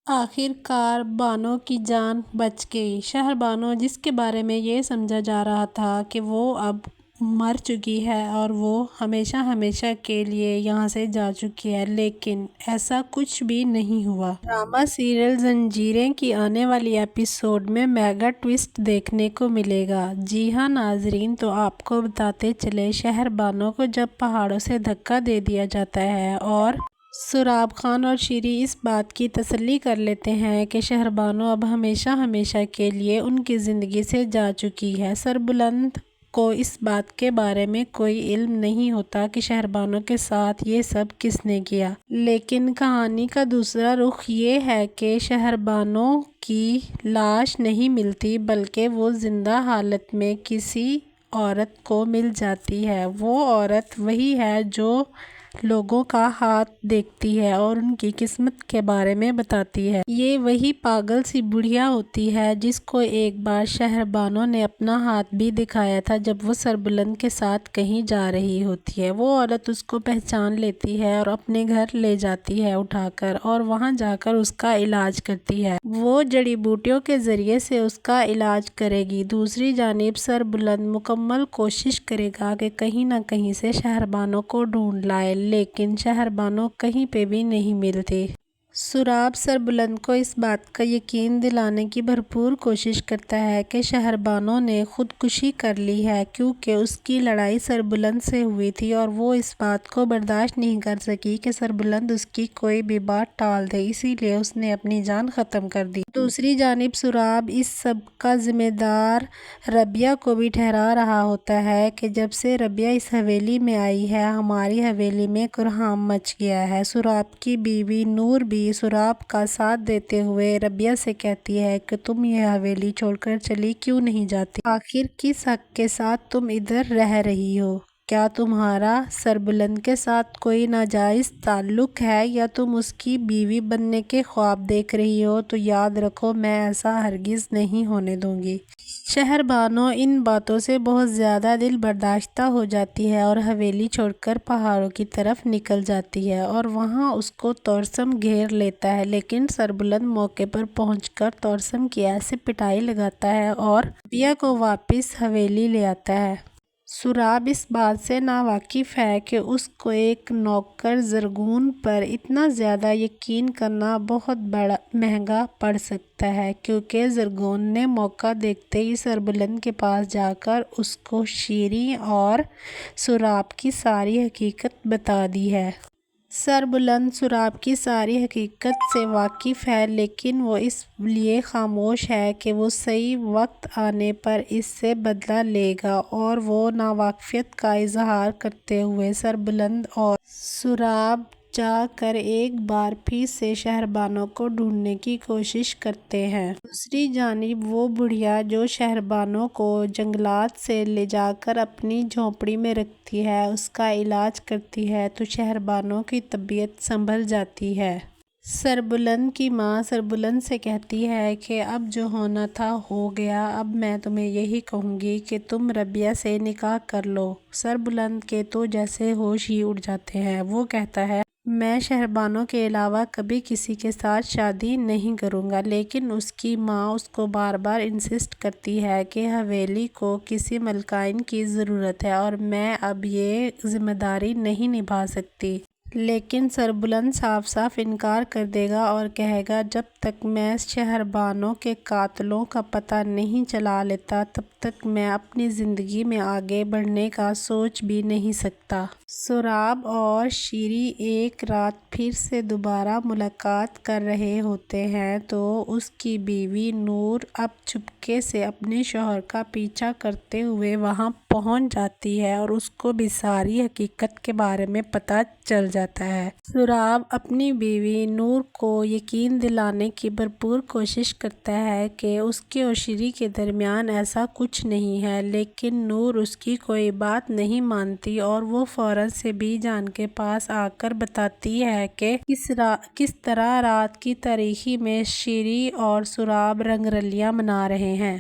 آخر کار بانو کی جان بچ گئی۔ شہر بانو، جس کے بارے میں یہ سمجھا جا رہا تھا کہ وہ اب مر چکی ہے اور وہ ہمیشہ ہمیشہ کے لیے یہاں سے جا چکی ہے، لیکن ایسا کچھ بھی نہیں ہوا۔ ڈرامہ سیریل زنجیریں کی آنے والی ایپیسوڈ میں میگا ٹوئسٹ دیکھنے کو ملے گا۔ جی ہاں ناظرین، تو آپ کو بتاتے چلے، شہر بانو کو جب پہاڑوں سے دھکا دے دیا جاتا ہے اور سراب خان اور شیری اس بات کی تسلی کر لیتے ہیں کہ شہر بانو اب ہمیشہ ہمیشہ کے لیے ان کی زندگی سے جا چکی ہے، سربلند کو اس بات کے بارے میں کوئی علم نہیں ہوتا کہ شہر بانو کے ساتھ یہ سب کس نے کیا۔ لیکن کہانی کا دوسرا رخ یہ ہے کہ شہر بانو کی لاش نہیں ملتی، بلکہ وہ زندہ حالت میں کسی عورت کو مل جاتی ہے۔ وہ عورت وہی ہے جو لوگوں کا ہاتھ دیکھتی ہے اور ان کی قسمت کے بارے میں بتاتی ہے۔ یہ وہی پاگل سی بڑھیا ہوتی ہے جس کو ایک بار شہر بانو نے اپنا ہاتھ بھی دکھایا تھا جب وہ سربلند کے ساتھ کہیں جا رہی ہوتی ہے۔ وہ عورت اس کو پہچان لیتی ہے اور اپنے گھر لے جاتی ہے اٹھا کر، اور وہاں جا کر اس کا علاج کرتی ہے۔ وہ جڑی بوٹیوں کے ذریعے سے اس کا علاج کرے گی۔ دوسری جانب سربلند مکمل کوشش کرے گا کہ کہیں نہ کہیں سے شہر بانو کو ڈھونڈ لائے، لیکن شہر بانو کہیں پہ بھی نہیں ملتی۔ سراب سربلند کو اس بات کا یقین دلانے کی بھرپور کوشش کرتا ہے کہ شہر بانو نے خودکشی کر لی ہے، کیونکہ اس کی لڑائی سربلند سے ہوئی تھی اور وہ اس بات کو برداشت نہیں کر سکی کہ سربلند اس کی کوئی بھی بات ٹال دے، اسی لیے اس نے اپنی جان ختم کر دی۔ دوسری جانب سراب اس سب کا ذمہ دار ربیہ کو بھی ٹھہرا رہا ہوتا ہے کہ جب سے ربیہ اس حویلی میں آئی ہے، ہماری حویلی میں کوہرام مچ گیا ہے۔ سراب کی بیوی نور بھی سراب کا ساتھ دیتے ہوئے ربیہ سے کہتی ہے کہ تم یہ حویلی چھوڑ کر چلی کیوں نہیں جاتی؟ آخر کس حق کے ساتھ تم ادھر رہ رہی ہو؟ کیا تمہارا سربلند کے ساتھ کوئی ناجائز تعلق ہے یا تم اس کی بیوی بننے کے خواب دیکھ رہی ہو؟ تو یاد رکھو، میں ایسا ہرگز نہیں ہونے دوں گی۔ شہر بانو ان باتوں سے بہت زیادہ دل برداشتہ ہو جاتی ہے اور حویلی چھوڑ کر پہاڑوں کی طرف نکل جاتی ہے اور وہاں اس کو طورسم گھیر لیتا ہے، لیکن سربلند موقع پر پہنچ کر طورسم کی ایسے پٹائی لگاتا ہے اور ربیہ کو واپس حویلی لے آتا ہے۔ سراب اس بات سے ناواقف ہے کہ اس کو ایک نوکر زرگون پر اتنا زیادہ یقین کرنا بہت مہنگا پڑ سکتا ہے، کیونکہ زرگون نے موقع دیکھتے ہی سربلند کے پاس جا کر اس کو شیری اور سراب کی ساری حقیقت بتا دی ہے۔ سربلند سراب کی ساری حقیقت سے واقف ہے، لیکن وہ اس لیے خاموش ہے کہ وہ صحیح وقت آنے پر اس سے بدلہ لے گا، اور وہ ناواقفیت کا اظہار کرتے ہوئے سربلند اور سراب جا کر ایک بار پھر سے شہر بانو کو ڈھونڈنے کی کوشش کرتے ہیں۔ دوسری جانب وہ بڑھیا جو شہر بانو کو جنگلات سے لے جا کر اپنی جھونپڑی میں رکھتی ہے، اس کا علاج کرتی ہے تو شہر بانو کی طبیعت سنبھل جاتی ہے۔ سربلند کی ماں سربلند سے کہتی ہے کہ اب جو ہونا تھا ہو گیا، اب میں تمہیں یہی کہوں گی کہ تم ربیہ سے نکاح کر لو۔ سربلند کے تو جیسے ہوش ہی اڑ جاتے ہیں۔ وہ کہتا ہے میں شہر بانو کے علاوہ کبھی کسی کے ساتھ شادی نہیں کروں گا، لیکن اس کی ماں اس کو بار بار انسسٹ کرتی ہے کہ حویلی کو کسی ملکہ کی ضرورت ہے اور میں اب یہ ذمہ داری نہیں نبھا سکتی۔ لیکن سربلند صاف صاف انکار کر دے گا اور کہے گا جب تک میں شہر بانو کے قاتلوں کا پتہ نہیں چلا لیتا تب تک میں اپنی زندگی میں آگے بڑھنے کا سوچ بھی نہیں سکتا۔ سراب اور شیری ایک رات پھر سے دوبارہ ملاقات کر رہے ہوتے ہیں تو اس کی بیوی نور اب چپکے سے اپنے شوہر کا پیچھا کرتے ہوئے وہاں پہنچ جاتی ہے اور اس کو بھی ساری حقیقت کے بارے میں پتہ چل جاتا ہے۔ سراب اپنی بیوی نور کو یقین دلانے کی بھرپور کوشش کرتا ہے کہ اس کے اور شیری کے درمیان ایسا کچھ نہیں ہے، لیکن نور اس کی کوئی بات نہیں مانتی اور وہ فوراً سے بی جان کے پاس آ کر بتاتی ہے کہ کس طرح رات کی تاریکی میں شیری اور سراب رنگ رلیاں منا رہے ہیں۔